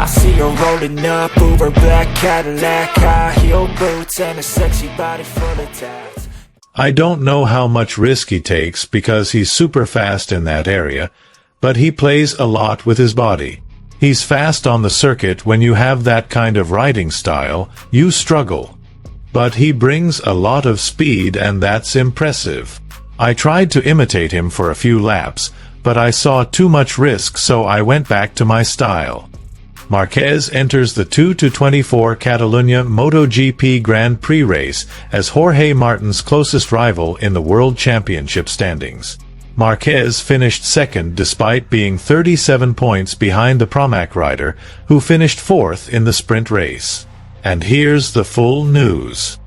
I see her rolling up, Uber black Cadillac, high heel boots and a sexy body full of tats. I don't know how much risk he takes because he's super fast in that area, but he plays a lot with his body. He's fast on the circuit. When you have that kind of riding style, you struggle. But he brings a lot of speed and that's impressive. I tried to imitate him for a few laps, but I saw too much risk, so I went back to my style. Marquez enters the 2-24 Catalunya MotoGP Grand Prix race as Jorge Martin's closest rival in the World Championship standings. Marquez finished second despite being 37 points behind the Pramac rider, who finished fourth in the sprint race. And here's the full news.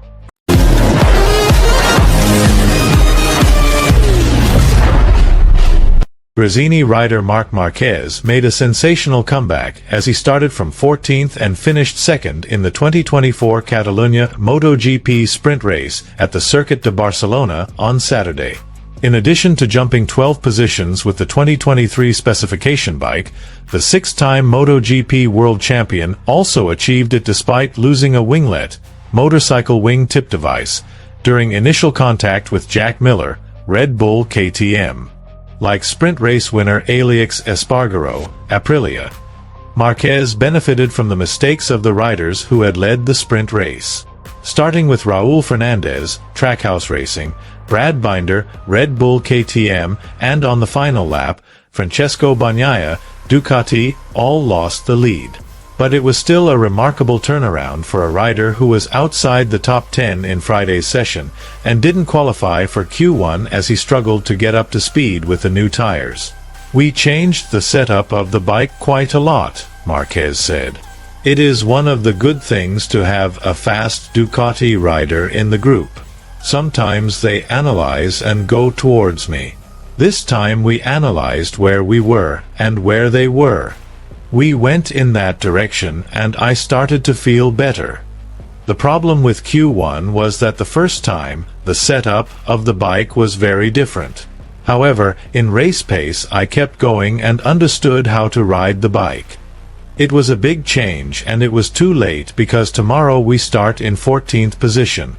Gresini rider Marc Marquez made a sensational comeback as he started from 14th and finished second in the 2024 Catalunya MotoGP sprint race at the Circuit de Barcelona on Saturday. In addition to jumping 12 positions with the 2023 specification bike, the six-time MotoGP world champion also achieved it despite losing a winglet, motorcycle wing tip device, during initial contact with Jack Miller, Red Bull KTM. Like sprint race winner Alex Espargaro, Aprilia, Marquez benefited from the mistakes of the riders who had led the sprint race. Starting with Raul Fernandez, Trackhouse Racing, Brad Binder, Red Bull KTM, and on the final lap, Francesco Bagnaia, Ducati, all lost the lead. But it was still a remarkable turnaround for a rider who was outside the top 10 in Friday's session and didn't qualify for Q1 as he struggled to get up to speed with the new tires. "We changed the setup of the bike quite a lot," Marquez said. "It is one of the good things to have a fast Ducati rider in the group. Sometimes they analyze and go towards me. This time we analyzed where we were and where they were. We went in that direction and I started to feel better." The problem with Q1 was that the first time, the setup of the bike was very different. However, in race pace I kept going and understood how to ride the bike. It was a big change and it was too late because tomorrow we start in 14th position.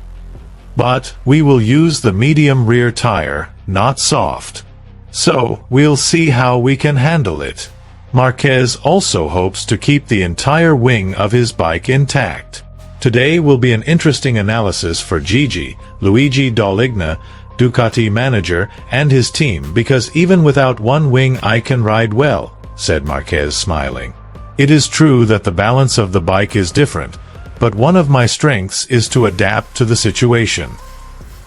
But we will use the medium rear tire, not soft. So, we'll see how we can handle it. Marquez also hopes to keep the entire wing of his bike intact. Today will be an interesting analysis for Luigi Dall'Igna, Ducati manager, and his team because even without one wing I can ride well, said Marquez smiling. It is true that the balance of the bike is different, but one of my strengths is to adapt to the situation.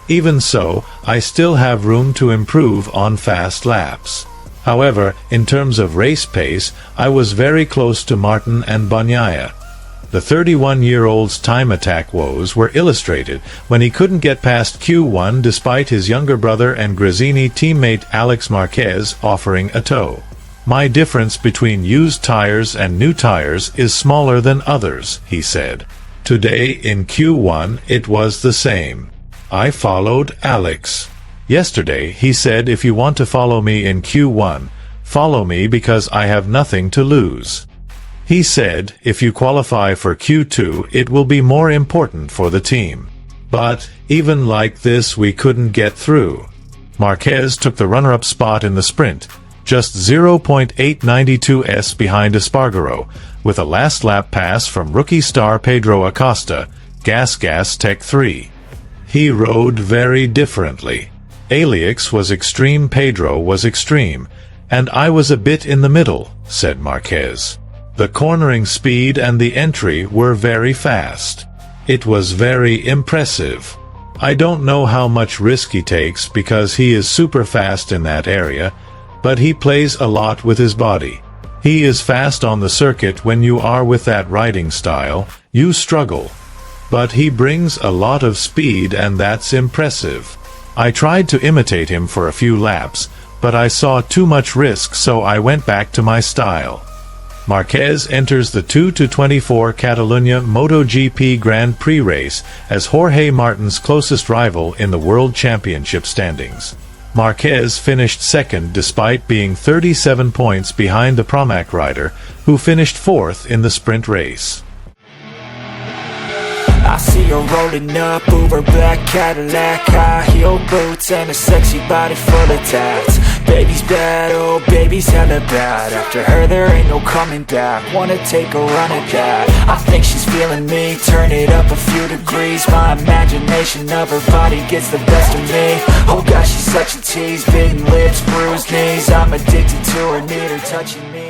Even so, I still have room to improve on fast laps. However, in terms of race pace, I was very close to Martin and Bagnaia. The 31-year-old's time attack woes were illustrated when he couldn't get past Q1 despite his younger brother and Gresini teammate Alex Marquez offering a tow. "My difference between used tires and new tires is smaller than others," he said. "Today in Q1 it was the same. I followed Alex. Yesterday he said if you want to follow me in Q1, follow me because I have nothing to lose. He said if you qualify for Q2 it will be more important for the team. But, even like this we couldn't get through." Marquez took the runner-up spot in the sprint, just 0.892s behind Espargaro, with a last lap pass from rookie star Pedro Acosta, Gas Tech 3. He rode very differently. Alex was extreme, Pedro was extreme, and I was a bit in the middle, said Marquez. The cornering speed and the entry were very fast. It was very impressive. I don't know how much risk he takes because he is super fast in that area, but he plays a lot with his body. He is fast on the circuit. When you are with that riding style, you struggle. But he brings a lot of speed and that's impressive. I tried to imitate him for a few laps, but I saw too much risk, so I went back to my style. Marquez enters the 2-24 Catalunya MotoGP Grand Prix race as Jorge Martin's closest rival in the World Championship standings. Marquez finished second despite being 37 points behind the Pramac rider, who finished fourth in the sprint race. I see her rolling up, Uber black Cadillac, high heel boots and a sexy body full of tats. Baby's bad, oh baby's hella bad. After her there ain't no coming back. Wanna take a run at that. I think she's feeling me, turn it up a few degrees. My imagination of her body gets the best of me. Oh gosh, she's such a tease, bitten lips, bruised knees. I'm addicted to her, need her touching me.